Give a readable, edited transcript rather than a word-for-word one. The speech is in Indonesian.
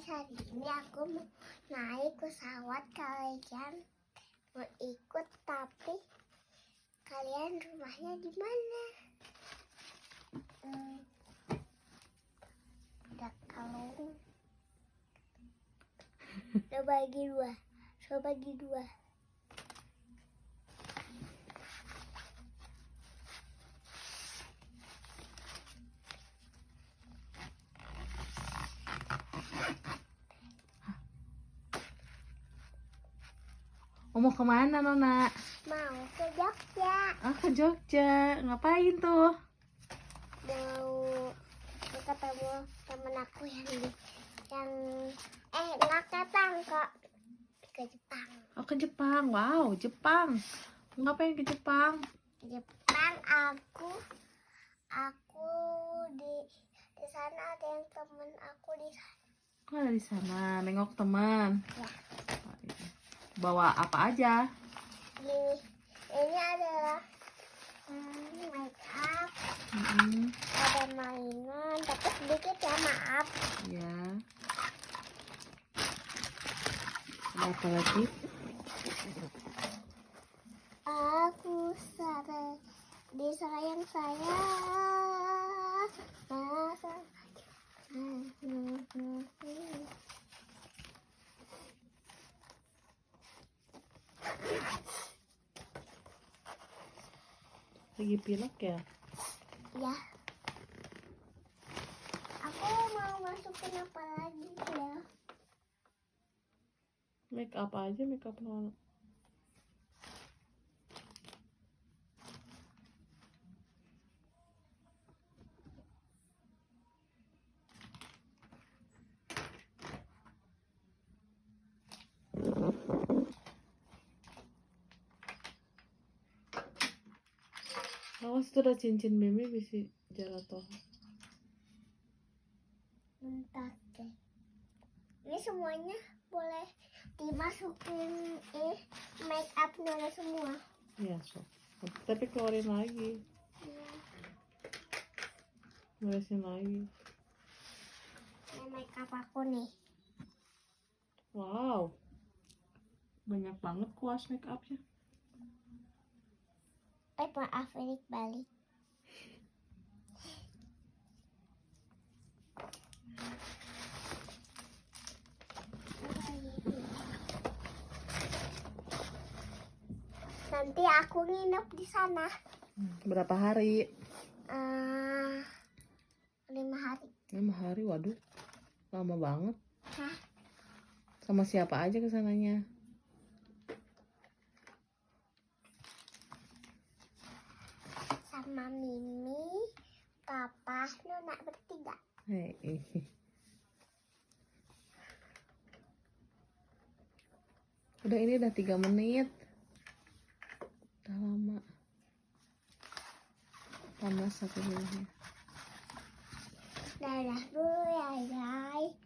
guys, hari ini aku mau naik pesawat. Kalian mau ikut, tapi kalian rumahnya di mana? Ada kalung. Coba bagi dua. Mau kemana, Nona? Mau ke Jogja. Ah, ke Jogja. Ngapain tuh? Mau ketemu temen aku nggak ketang kok, ke Jepang. Oh, ke Jepang. Wow, Jepang. Ngapain ke Jepang? Jepang, aku di sana ada yang temen aku di sana. Kok ada di sana? Nengok teman. Ya. Bawa apa aja? Ini adalah make up. Ada mainan, tapi sedikit ya, maaf. Ya. Ada apa lagi? Aku disayang saya. Lagi pilek ya? Ya. Aku mau masukin apa lagi ya? Make up aja, make up Nona. Awas tuh, ada cincin Mimi bisa jatuh. Bentar deh. Ini semuanya boleh dimasukin make up Nona semua. Iya, so. Tapi keluarin lagi. Ya. Beresin lagi. Ini make up aku nih. Wow. Banyak banget kuas make upnya. Maaf, ini balik. Nanti aku nginep di sana. Berapa hari? 5 hari. 5 hari, waduh. Lama banget. Hah? Sama siapa aja kesananya? Sama Mimi, Papa, Nona, bertiga. Hei. Ini udah 3 menit. Udah lama. Panas aku jadinya. Dadah dulu ya guys.